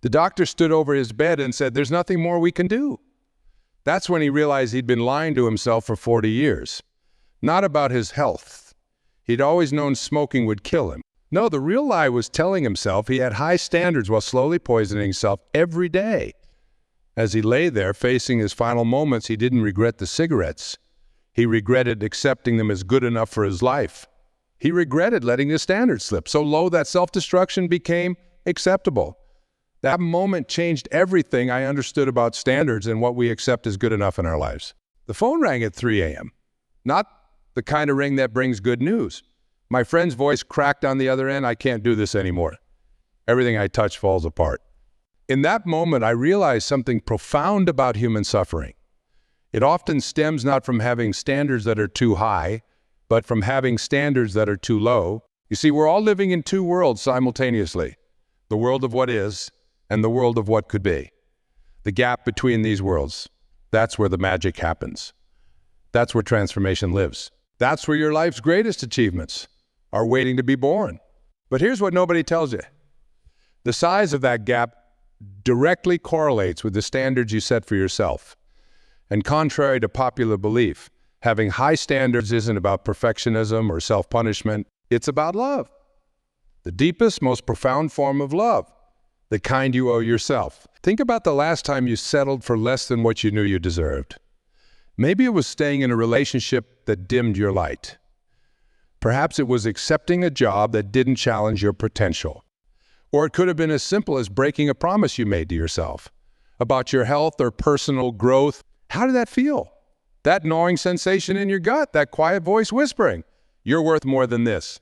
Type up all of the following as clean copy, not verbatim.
The doctor stood over his bed and said, "There's nothing more we can do." That's when he realized he'd been lying to himself for 40 years. Not about his health. He'd always known smoking would kill him. No, the real lie was telling himself he had high standards while slowly poisoning himself every day. As he lay there facing his final moments, he didn't regret the cigarettes. He regretted accepting them as good enough for his life. He regretted letting his standards slip so low that self-destruction became acceptable. That moment changed everything I understood about standards and what we accept as good enough in our lives. The phone rang at 3 a.m. Not the kind of ring that brings good news. My friend's voice cracked on the other end. "I can't do this anymore. Everything I touch falls apart." In that moment, I realized something profound about human suffering. It often stems not from having standards that are too high, but from having standards that are too low. You see, we're all living in two worlds simultaneously. The world of what is and the world of what could be. The gap between these worlds, that's where the magic happens. That's where transformation lives. That's where your life's greatest achievements are waiting to be born. But here's what nobody tells you. The size of that gap directly correlates with the standards you set for yourself. And contrary to popular belief, having high standards isn't about perfectionism or self-punishment. It's about love. The deepest, most profound form of love. The kind you owe yourself. Think about the last time you settled for less than what you knew you deserved. Maybe it was staying in a relationship that dimmed your light. Perhaps it was accepting a job that didn't challenge your potential. Or it could have been as simple as breaking a promise you made to yourself about your health or personal growth. How did that feel? That gnawing sensation in your gut, that quiet voice whispering, "You're worth more than this."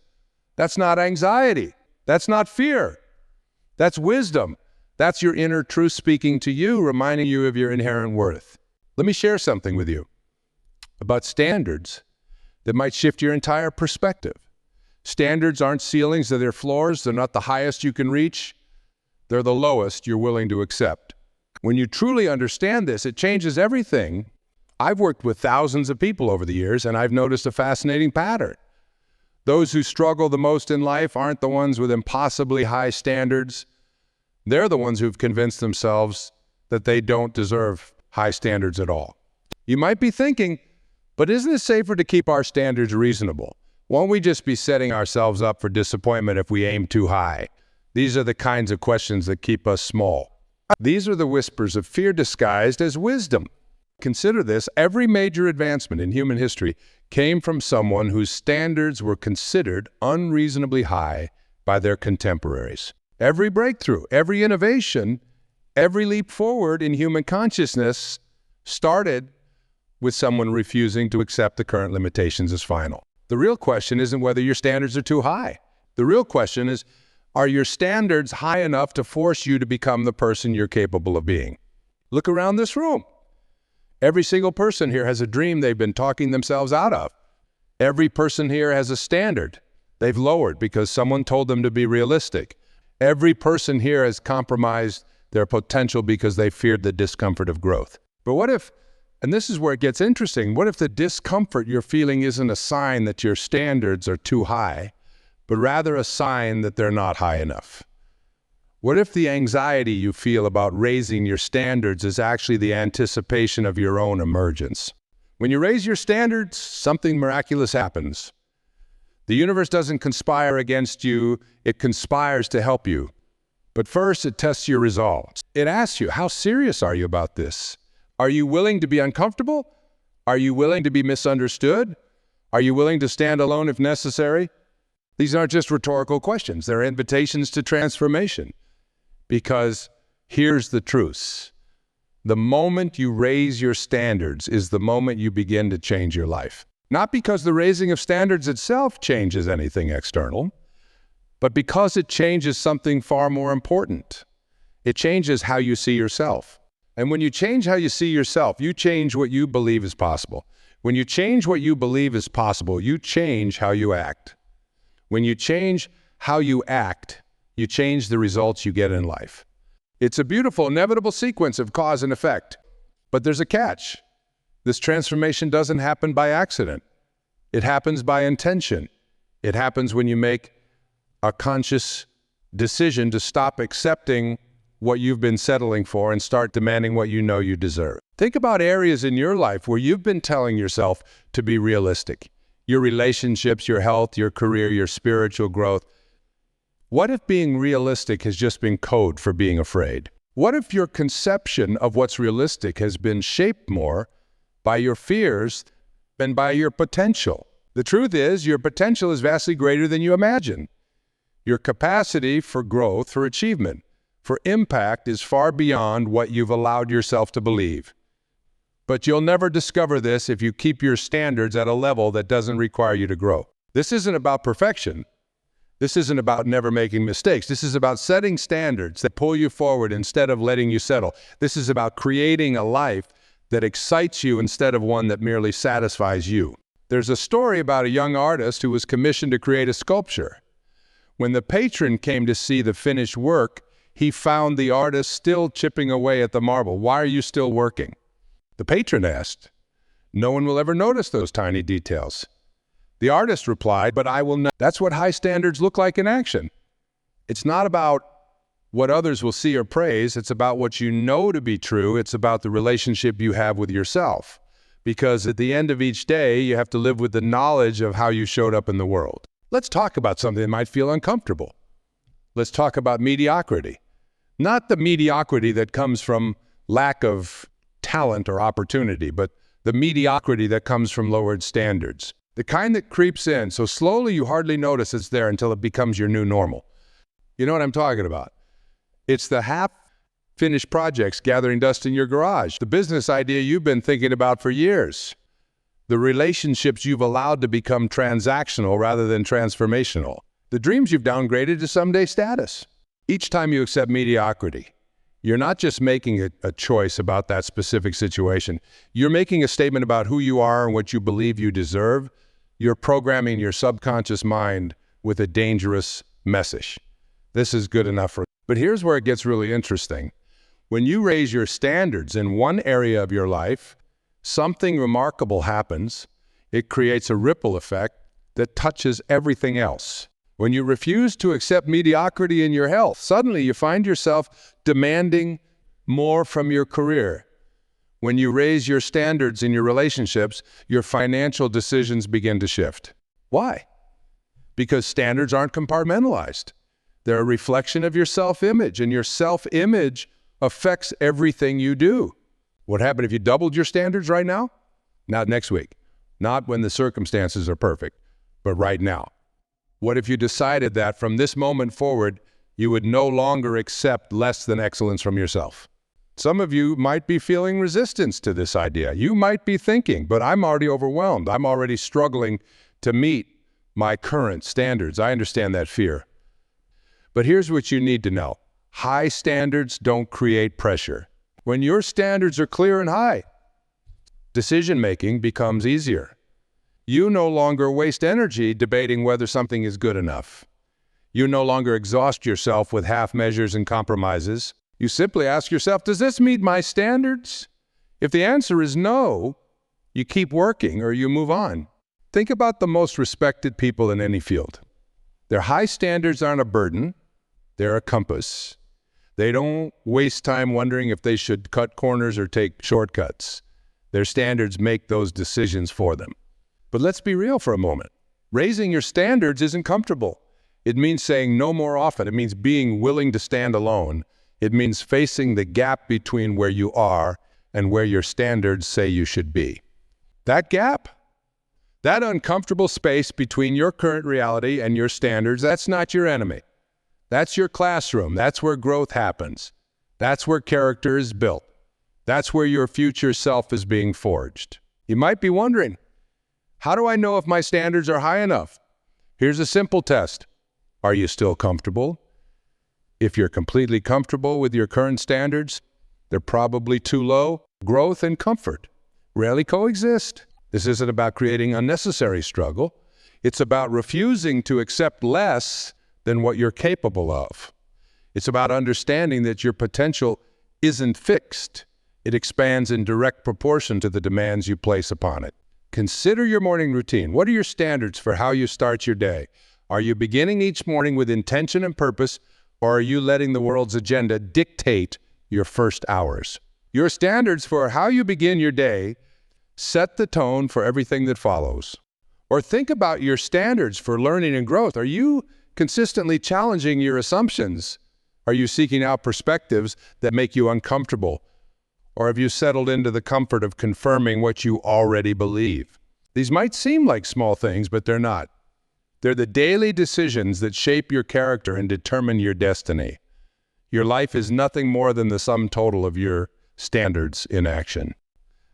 That's not anxiety. That's not fear. That's wisdom. That's your inner truth speaking to you, reminding you of your inherent worth. Let me share something with you about standards that might shift your entire perspective. Standards aren't ceilings, they're floors. They're not the highest you can reach. They're the lowest you're willing to accept. When you truly understand this, it changes everything. I've worked with thousands of people over the years, and I've noticed a fascinating pattern. Those who struggle the most in life aren't the ones with impossibly high standards. They're the ones who've convinced themselves that they don't deserve high standards at all. You might be thinking, but isn't it safer to keep our standards reasonable? Won't we just be setting ourselves up for disappointment if we aim too high? These are the kinds of questions that keep us small. These are the whispers of fear disguised as wisdom. Consider this: every major advancement in human history came from someone whose standards were considered unreasonably high by their contemporaries. Every breakthrough, every innovation, every leap forward in human consciousness started with someone refusing to accept the current limitations as final. The real question isn't whether your standards are too high. The real question is, are your standards high enough to force you to become the person you're capable of being? Look around this room. Every single person here has a dream they've been talking themselves out of. Every person here has a standard they've lowered because someone told them to be realistic. Every person here has compromised their potential because they feared the discomfort of growth. But what if, and this is where it gets interesting, what if the discomfort you're feeling isn't a sign that your standards are too high, but rather a sign that they're not high enough? What if the anxiety you feel about raising your standards is actually the anticipation of your own emergence? When you raise your standards, something miraculous happens. The universe doesn't conspire against you, it conspires to help you. But first, it tests your resolve. It asks you, how serious are you about this? Are you willing to be uncomfortable? Are you willing to be misunderstood? Are you willing to stand alone if necessary? These aren't just rhetorical questions, they're invitations to transformation. Because here's the truth. The moment you raise your standards is the moment you begin to change your life. Not because the raising of standards itself changes anything external, but because it changes something far more important. It changes how you see yourself. And when you change how you see yourself, you change what you believe is possible. When you change what you believe is possible, you change how you act. When you change how you act, you change the results you get in life. It's a beautiful, inevitable sequence of cause and effect. But there's a catch. This transformation doesn't happen by accident. It happens by intention. It happens when you make a conscious decision to stop accepting what you've been settling for and start demanding what you know you deserve. Think about areas in your life where you've been telling yourself to be realistic. Your relationships, your health, your career, your spiritual growth. What if being realistic has just been code for being afraid? What if your conception of what's realistic has been shaped more by your fears than by your potential? The truth is, your potential is vastly greater than you imagine. Your capacity for growth, for achievement, for impact is far beyond what you've allowed yourself to believe. But you'll never discover this if you keep your standards at a level that doesn't require you to grow. This isn't about perfection. This isn't about never making mistakes. This is about setting standards that pull you forward instead of letting you settle. This is about creating a life that excites you instead of one that merely satisfies you. There's a story about a young artist who was commissioned to create a sculpture. When the patron came to see the finished work, he found the artist still chipping away at the marble. "Why are you still working?" The patron asked. "No one will ever notice those tiny details." The artist replied, "But I will not." That's what high standards look like in action. It's not about what others will see or praise. It's about what you know to be true. It's about the relationship you have with yourself. Because at the end of each day, you have to live with the knowledge of how you showed up in the world. Let's talk about something that might feel uncomfortable. Let's talk about mediocrity. Not the mediocrity that comes from lack of talent or opportunity, but the mediocrity that comes from lowered standards. The kind that creeps in so slowly you hardly notice it's there until it becomes your new normal. You know what I'm talking about? It's the half-finished projects gathering dust in your garage, the business idea you've been thinking about for years, the relationships you've allowed to become transactional rather than transformational, the dreams you've downgraded to someday status. Each time you accept mediocrity, you're not just making a choice about that specific situation. You're making a statement about who you are and what you believe you deserve. You're programming your subconscious mind with a dangerous message. This is good enough for... But here's where it gets really interesting. When you raise your standards in one area of your life, something remarkable happens. It creates a ripple effect that touches everything else. When you refuse to accept mediocrity in your health, suddenly you find yourself demanding more from your career. When you raise your standards in your relationships, your financial decisions begin to shift. Why? Because standards aren't compartmentalized. They're a reflection of your self-image, and your self-image affects everything you do. What happened if you doubled your standards right now? Not next week. Not when the circumstances are perfect, but right now. What if you decided that from this moment forward, you would no longer accept less than excellence from yourself? Some of you might be feeling resistance to this idea. You might be thinking, but I'm already overwhelmed. I'm already struggling to meet my current standards. I understand that fear. But here's what you need to know. High standards don't create pressure. When your standards are clear and high, decision-making becomes easier. You no longer waste energy debating whether something is good enough. You no longer exhaust yourself with half measures and compromises. You simply ask yourself, does this meet my standards? If the answer is no, you keep working or you move on. Think about the most respected people in any field. Their high standards aren't a burden, they're a compass. They don't waste time wondering if they should cut corners or take shortcuts. Their standards make those decisions for them. But let's be real for a moment. Raising your standards isn't comfortable. It means saying no more often. It means being willing to stand alone. It means facing the gap between where you are and where your standards say you should be. That gap, that uncomfortable space between your current reality and your standards, that's not your enemy. That's your classroom. That's where growth happens. That's where character is built. That's where your future self is being forged. You might be wondering, how do I know if my standards are high enough? Here's a simple test. Are you still comfortable? If you're completely comfortable with your current standards, they're probably too low. Growth and comfort rarely coexist. This isn't about creating unnecessary struggle. It's about refusing to accept less than what you're capable of. It's about understanding that your potential isn't fixed. It expands in direct proportion to the demands you place upon it. Consider your morning routine. What are your standards for how you start your day? Are you beginning each morning with intention and purpose, Or are you letting the world's agenda dictate your first hours? Your standards for how you begin your day set the tone for everything that follows. Or think about your standards for learning and growth. Are you consistently challenging your assumptions? Are you seeking out perspectives that make you uncomfortable? Or have you settled into the comfort of confirming what you already believe? These might seem like small things, but they're not. They're the daily decisions that shape your character and determine your destiny. Your life is nothing more than the sum total of your standards in action.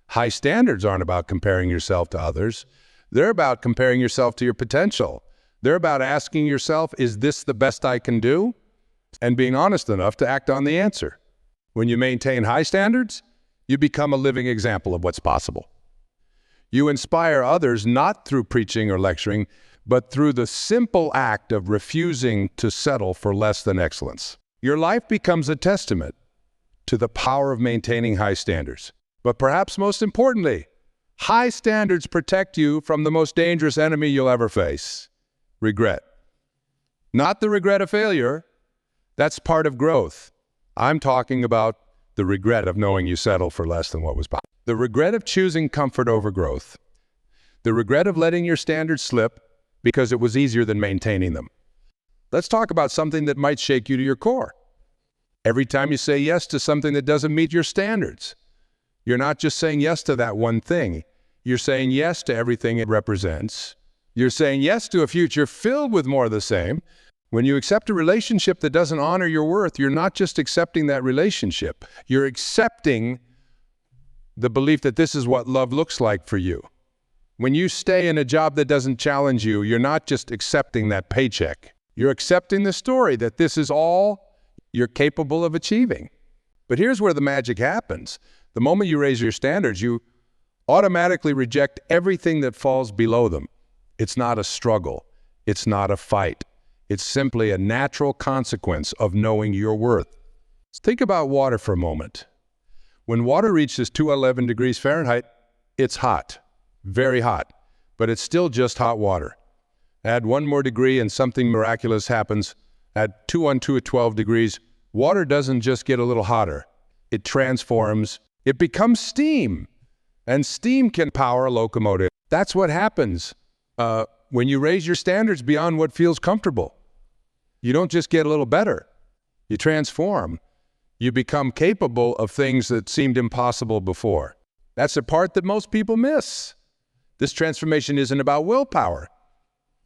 High standards aren't about comparing yourself to others. They're about comparing yourself to your potential. They're about asking yourself, is this the best I can do? And being honest enough to act on the answer. When you maintain high standards, you become a living example of what's possible. You inspire others not through preaching or lecturing, but through the simple act of refusing to settle for less than excellence. Your life becomes a testament to the power of maintaining high standards. But perhaps most importantly, high standards protect you from the most dangerous enemy you'll ever face: regret. Not the regret of failure. That's part of growth. I'm talking about the regret of knowing you settled for less than what was possible. The regret of choosing comfort over growth. The regret of letting your standards slip because it was easier than maintaining them. Let's talk about something that might shake you to your core. Every time you say yes to something that doesn't meet your standards, you're not just saying yes to that one thing. You're saying yes to everything it represents. You're saying yes to a future filled with more of the same. When you accept a relationship that doesn't honor your worth, you're not just accepting that relationship. You're accepting the belief that this is what love looks like for you. When you stay in a job that doesn't challenge you, you're not just accepting that paycheck. You're accepting the story that this is all you're capable of achieving. But here's where the magic happens. The moment you raise your standards, you automatically reject everything that falls below them. It's not a struggle. It's not a fight. It's simply a natural consequence of knowing your worth. Think about water for a moment. When water reaches 211 degrees Fahrenheit, it's hot, very hot, but it's still just hot water. Add one more degree and something miraculous happens. Add 212 at 12 degrees, water doesn't just get a little hotter. It transforms. It becomes steam, and steam can power a locomotive. That's what happens when you raise your standards beyond what feels comfortable. You don't just get a little better. You transform. You become capable of things that seemed impossible before. That's the part that most people miss. This transformation isn't about willpower.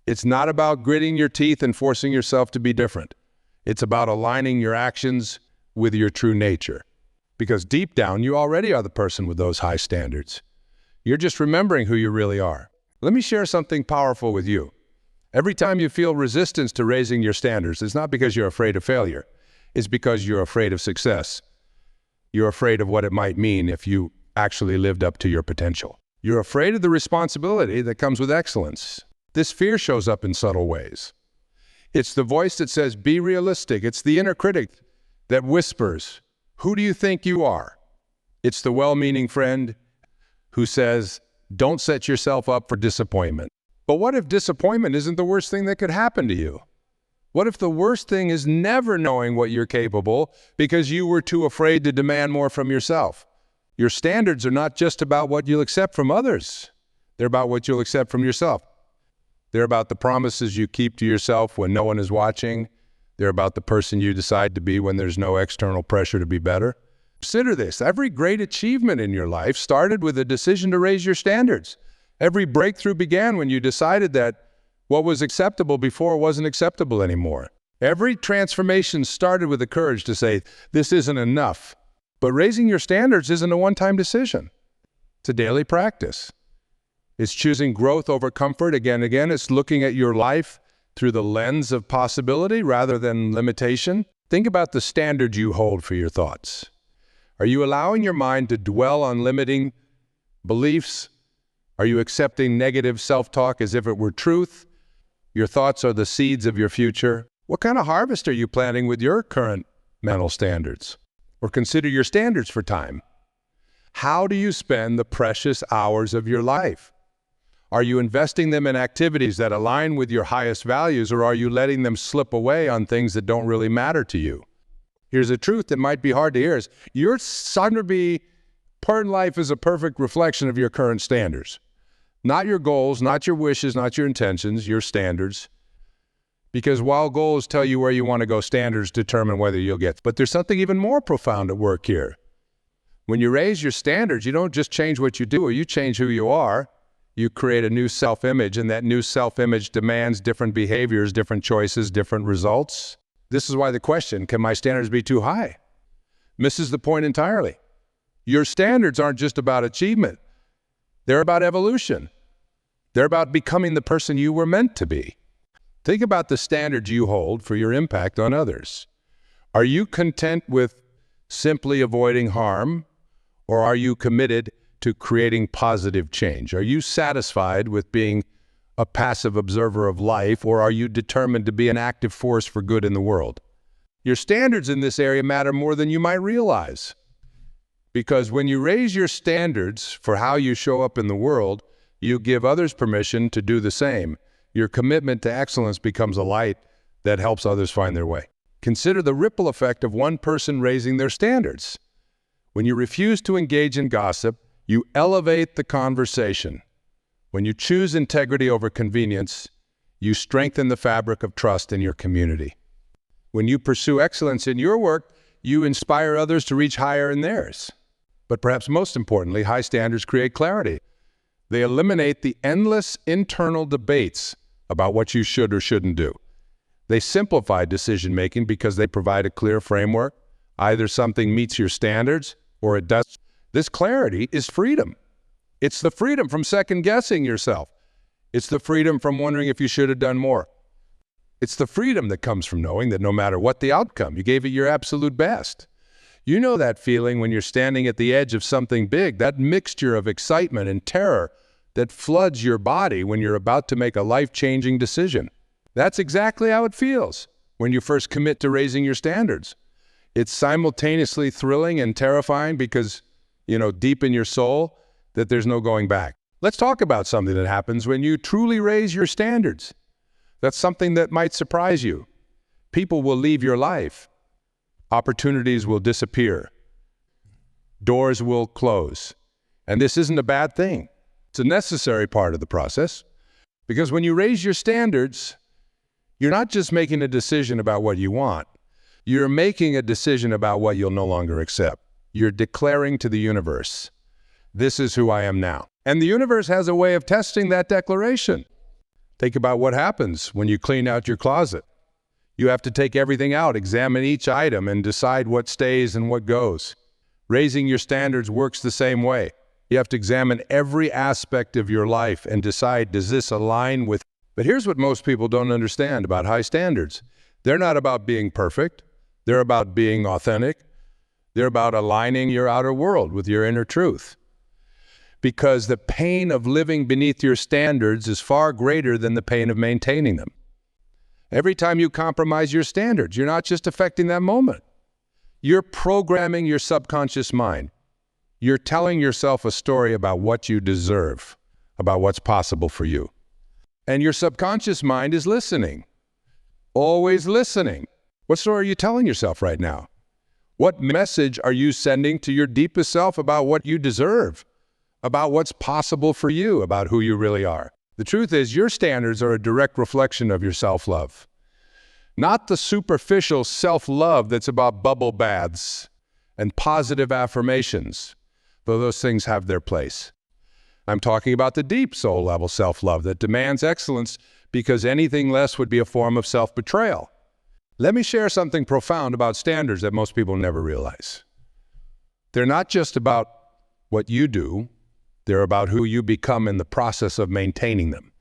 It's not about gritting your teeth and forcing yourself to be different. It's about aligning your actions with your true nature. Because deep down, you already are the person with those high standards. You're just remembering who you really are. Let me share something powerful with you. Every time you feel resistance to raising your standards, it's not because you're afraid of failure. It's because you're afraid of success. You're afraid of what it might mean if you actually lived up to your potential. You're afraid of the responsibility that comes with excellence. This fear shows up in subtle ways. It's the voice that says, be realistic. It's the inner critic that whispers, who do you think you are? It's the well-meaning friend who says, don't set yourself up for disappointment. But what if disappointment isn't the worst thing that could happen to you? What if the worst thing is never knowing what you're capable because you were too afraid to demand more from yourself? Your standards are not just about what you'll accept from others. They're about what you'll accept from yourself. They're about the promises you keep to yourself when no one is watching. They're about the person you decide to be when there's no external pressure to be better. Consider this. Every great achievement in your life started with a decision to raise your standards. Every breakthrough began when you decided that what was acceptable before wasn't acceptable anymore. Every transformation started with the courage to say, this isn't enough. But raising your standards isn't a one-time decision. It's a daily practice. It's choosing growth over comfort again and again. It's looking at your life through the lens of possibility rather than limitation. Think about the standard you hold for your thoughts. Are you allowing your mind to dwell on limiting beliefs? Are you accepting negative self-talk as if it were truth? Your thoughts are the seeds of your future. What kind of harvest are you planting with your current mental standards? Or consider your standards for time. How do you spend the precious hours of your life? Are you investing them in activities that align with your highest values, or are you letting them slip away on things that don't really matter to you? Here's a truth that might be hard to hear: is your Sunderby current life is a perfect reflection of your current standards. Not your goals, not your wishes, not your intentions, your standards. Because while goals tell you where you want to go, standards determine whether you'll get. But there's something even more profound at work here. When you raise your standards, you don't just change what you do, or you change who you are. You create a new self-image, and that new self-image demands different behaviors, different choices, different results. This is why the question, can my standards be too high, misses the point entirely. Your standards aren't just about achievement. They're about evolution. They're about becoming the person you were meant to be. Think about the standards you hold for your impact on others. Are you content with simply avoiding harm, or are you committed to creating positive change? Are you satisfied with being a passive observer of life, or are you determined to be an active force for good in the world? Your standards in this area matter more than you might realize. Because when you raise your standards for how you show up in the world, you give others permission to do the same. Your commitment to excellence becomes a light that helps others find their way. Consider the ripple effect of one person raising their standards. When you refuse to engage in gossip, you elevate the conversation. When you choose integrity over convenience, you strengthen the fabric of trust in your community. When you pursue excellence in your work, you inspire others to reach higher in theirs. But perhaps most importantly, high standards create clarity. They eliminate the endless internal debates about what you should or shouldn't do. They simplify decision-making because they provide a clear framework. Either something meets your standards or it doesn't. This clarity is freedom. It's the freedom from second-guessing yourself. It's the freedom from wondering if you should have done more. It's the freedom that comes from knowing that no matter what the outcome, you gave it your absolute best. You know that feeling when you're standing at the edge of something big, that mixture of excitement and terror that floods your body when you're about to make a life-changing decision. That's exactly how it feels when you first commit to raising your standards. It's simultaneously thrilling and terrifying because, deep in your soul, that there's no going back. Let's talk about something that happens when you truly raise your standards. That's something that might surprise you. People will leave your life. Opportunities will disappear. Doors will close. And this isn't a bad thing. It's a necessary part of the process. Because when you raise your standards, you're not just making a decision about what you want. You're making a decision about what you'll no longer accept. You're declaring to the universe, this is who I am now. And the universe has a way of testing that declaration. Think about what happens when you clean out your closet. You have to take everything out, examine each item, and decide what stays and what goes. Raising your standards works the same way. You have to examine every aspect of your life and decide, does this align with... But here's what most people don't understand about high standards. They're not about being perfect. They're about being authentic. They're about aligning your outer world with your inner truth. Because the pain of living beneath your standards is far greater than the pain of maintaining them. Every time you compromise your standards, you're not just affecting that moment. You're programming your subconscious mind. You're telling yourself a story about what you deserve, about what's possible for you. And your subconscious mind is listening, always listening. What story are you telling yourself right now? What message are you sending to your deepest self about what you deserve, about what's possible for you, about who you really are? The truth is, your standards are a direct reflection of your self-love. Not the superficial self-love that's about bubble baths and positive affirmations, though those things have their place. I'm talking about the deep soul-level self-love that demands excellence because anything less would be a form of self-betrayal. Let me share something profound about standards that most people never realize. They're not just about what you do. They're about who you become in the process of maintaining them.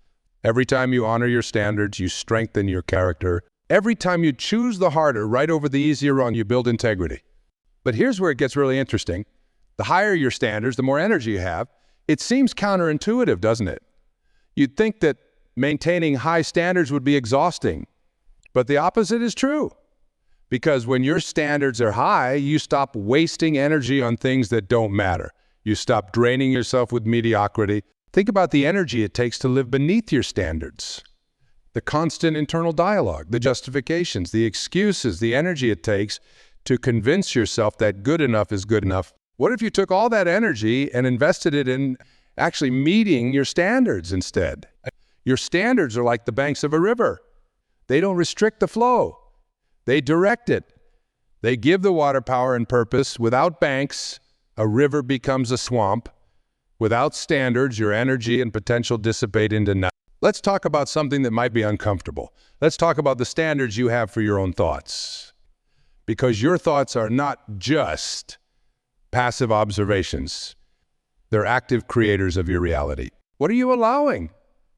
Every time you honor your standards, you strengthen your character. Every time you choose the harder right over the easier rung, you build integrity. But here's where it gets really interesting. The higher your standards, the more energy you have. It seems counterintuitive, doesn't it? You'd think that maintaining high standards would be exhausting. But the opposite is true. Because when your standards are high, you stop wasting energy on things that don't matter. You stop draining yourself with mediocrity. Think about the energy it takes to live beneath your standards. The constant internal dialogue, the justifications, the excuses, the energy it takes to convince yourself that good enough is good enough. What if you took all that energy and invested it in actually meeting your standards instead? Your standards are like the banks of a river. They don't restrict the flow. They direct it. They give the water power and purpose. Without banks, a river becomes a swamp. Without standards, your energy and potential dissipate into nothing. Let's talk about something that might be uncomfortable. Let's talk about the standards you have for your own thoughts. Because your thoughts are not just passive observations. They're active creators of your reality. What are you allowing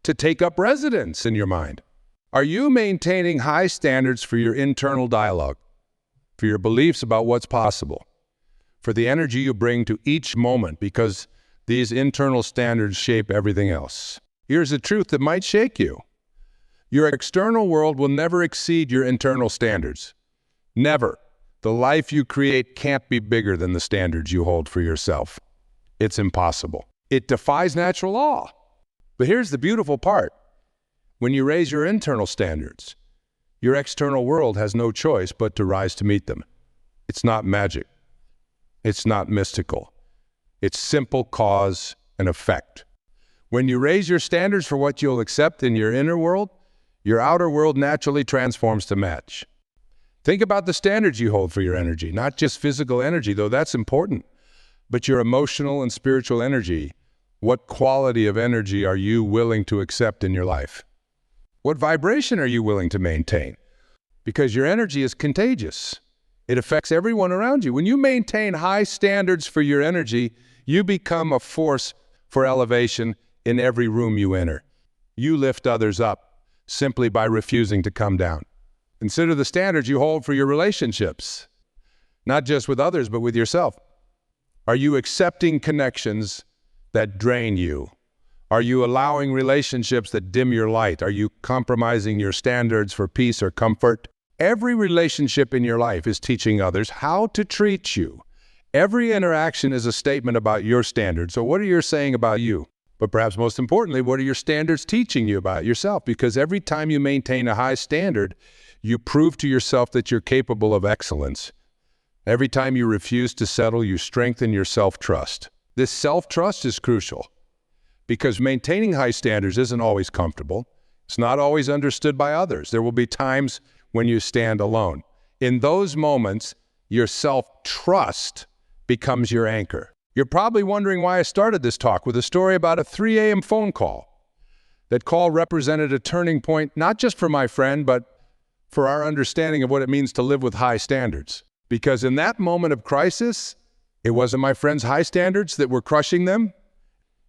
to take up residence in your mind? Are you maintaining high standards for your internal dialogue, for your beliefs about what's possible, for the energy you bring to each moment, because these internal standards shape everything else? Here's a truth that might shake you. Your external world will never exceed your internal standards. Never. The life you create can't be bigger than the standards you hold for yourself. It's impossible. It defies natural law. But here's the beautiful part. When you raise your internal standards, your external world has no choice but to rise to meet them. It's not magic. It's not mystical. It's simple cause and effect. When you raise your standards for what you'll accept in your inner world, your outer world naturally transforms to match. Think about the standards you hold for your energy, not just physical energy, though that's important, but your emotional and spiritual energy. What quality of energy are you willing to accept in your life? What vibration are you willing to maintain? Because your energy is contagious. It affects everyone around you. When you maintain high standards for your energy, you become a force for elevation in every room you enter. You lift others up simply by refusing to come down. Consider the standards you hold for your relationships, not just with others, but with yourself. Are you accepting connections that drain you? Are you allowing relationships that dim your light? Are you compromising your standards for peace or comfort? Every relationship in your life is teaching others how to treat you. Every interaction is a statement about your standards. So what are you saying about you? But perhaps most importantly, what are your standards teaching you about yourself? Because every time you maintain a high standard, you prove to yourself that you're capable of excellence. Every time you refuse to settle, you strengthen your self-trust. This self-trust is crucial because maintaining high standards isn't always comfortable. It's not always understood by others. There will be times when you stand alone. In those moments, your self-trust becomes your anchor. You're probably wondering why I started this talk with a story about a 3 a.m. phone call. That call represented a turning point, not just for my friend, but for our understanding of what it means to live with high standards. Because in that moment of crisis, it wasn't my friend's high standards that were crushing them.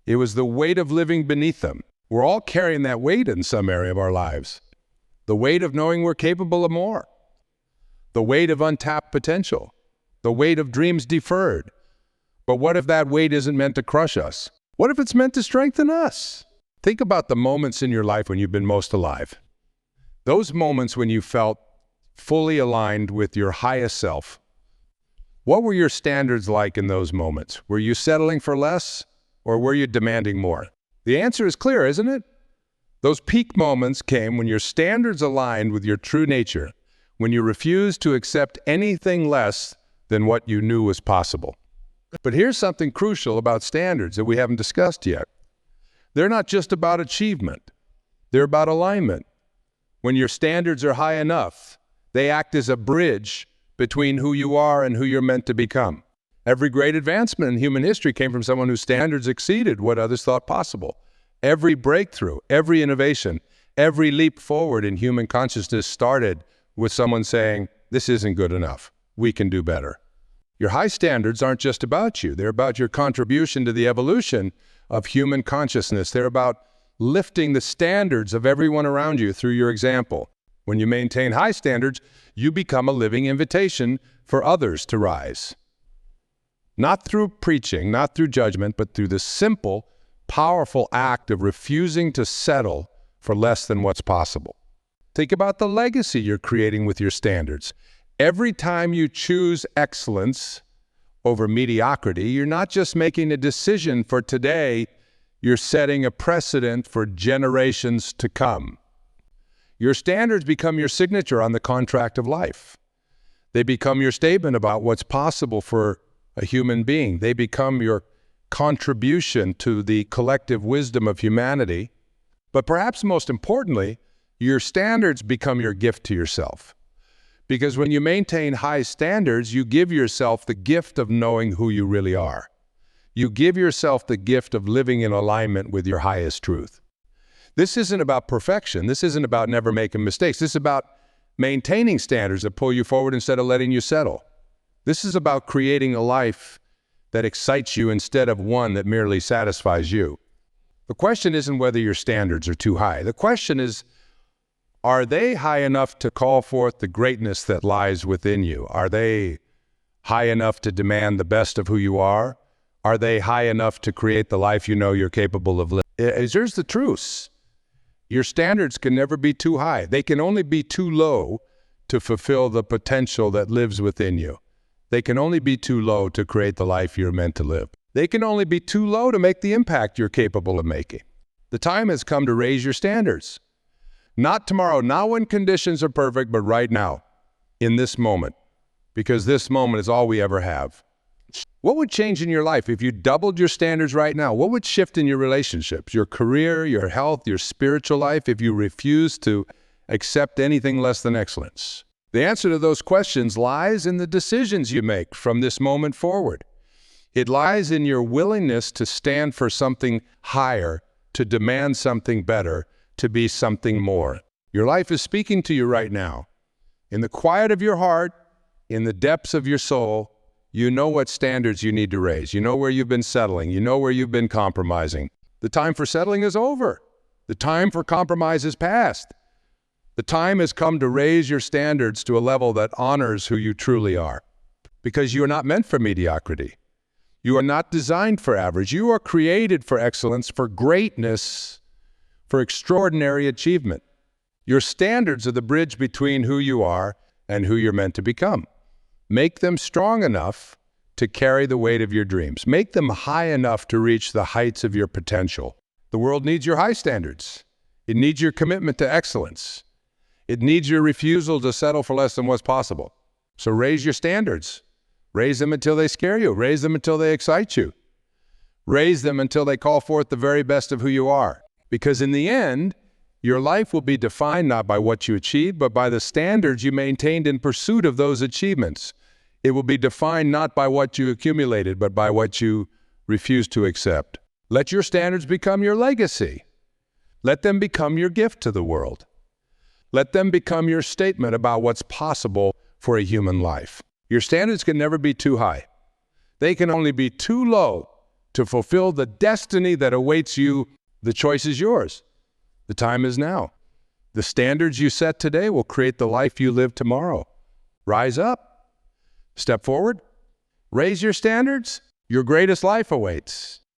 It was the weight of living beneath them. We're all carrying that weight in some area of our lives. The weight of knowing we're capable of more. The weight of untapped potential. The weight of dreams deferred. But what if that weight isn't meant to crush us? What if it's meant to strengthen us? Think about the moments in your life when you've been most alive. Those moments when you felt fully aligned with your highest self. What were your standards like in those moments? Were you settling for less or were you demanding more? The answer is clear, isn't it? Those peak moments came when your standards aligned with your true nature, when you refused to accept anything less than what you knew was possible. But here's something crucial about standards that we haven't discussed yet. They're not just about achievement. They're about alignment. When your standards are high enough, they act as a bridge between who you are and who you're meant to become. Every great advancement in human history came from someone whose standards exceeded what others thought possible. Every breakthrough, every innovation, every leap forward in human consciousness started with someone saying, "This isn't good enough. We can do better." Your high standards aren't just about you. They're about your contribution to the evolution of human consciousness. They're about lifting the standards of everyone around you through your example. When you maintain high standards, you become a living invitation for others to rise. Not through preaching, not through judgment, but through the simple, powerful act of refusing to settle for less than what's possible. Think about the legacy you're creating with your standards. Every time you choose excellence over mediocrity, you're not just making a decision for today, you're setting a precedent for generations to come. Your standards become your signature on the contract of life. They become your statement about what's possible for a human being. They become your contribution to the collective wisdom of humanity. But perhaps most importantly, your standards become your gift to yourself. Because when you maintain high standards, you give yourself the gift of knowing who you really are. You give yourself the gift of living in alignment with your highest truth. This isn't about perfection. This isn't about never making mistakes. This is about maintaining standards that pull you forward instead of letting you settle. This is about creating a life that excites you instead of one that merely satisfies you. The question isn't whether your standards are too high. The question is, are they high enough to call forth the greatness that lies within you? Are they high enough to demand the best of who you are? Are they high enough to create the life you know you're capable of living? Here's the truth. Your standards can never be too high. They can only be too low to fulfill the potential that lives within you. They can only be too low to create the life you're meant to live. They can only be too low to make the impact you're capable of making. The time has come to raise your standards. Not tomorrow, not when conditions are perfect, but right now, in this moment, because this moment is all we ever have. What would change in your life if you doubled your standards right now? What would shift in your relationships, your career, your health, your spiritual life if you refused to accept anything less than excellence? The answer to those questions lies in the decisions you make from this moment forward. It lies in your willingness to stand for something higher, to demand something better, to be something more. Your life is speaking to you right now. In the quiet of your heart, in the depths of your soul, you know what standards you need to raise. You know where you've been settling. You know where you've been compromising. The time for settling is over. The time for compromise is past. The time has come to raise your standards to a level that honors who you truly are. Because you are not meant for mediocrity. You are not designed for average. You are created for excellence, for greatness, for extraordinary achievement. Your standards are the bridge between who you are and who you're meant to become. Make them strong enough to carry the weight of your dreams. Make them high enough to reach the heights of your potential. The world needs your high standards. It needs your commitment to excellence. It needs your refusal to settle for less than what's possible. So raise your standards. Raise them until they scare you. Raise them until they excite you. Raise them until they call forth the very best of who you are. Because in the end, your life will be defined not by what you achieved, but by the standards you maintained in pursuit of those achievements. It will be defined not by what you accumulated, but by what you refused to accept. Let your standards become your legacy. Let them become your gift to the world. Let them become your statement about what's possible for a human life. Your standards can never be too high. They can only be too low to fulfill the destiny that awaits you. The choice is yours. The time is now. The standards you set today will create the life you live tomorrow. Rise up. Step forward. Raise your standards. Your greatest life awaits.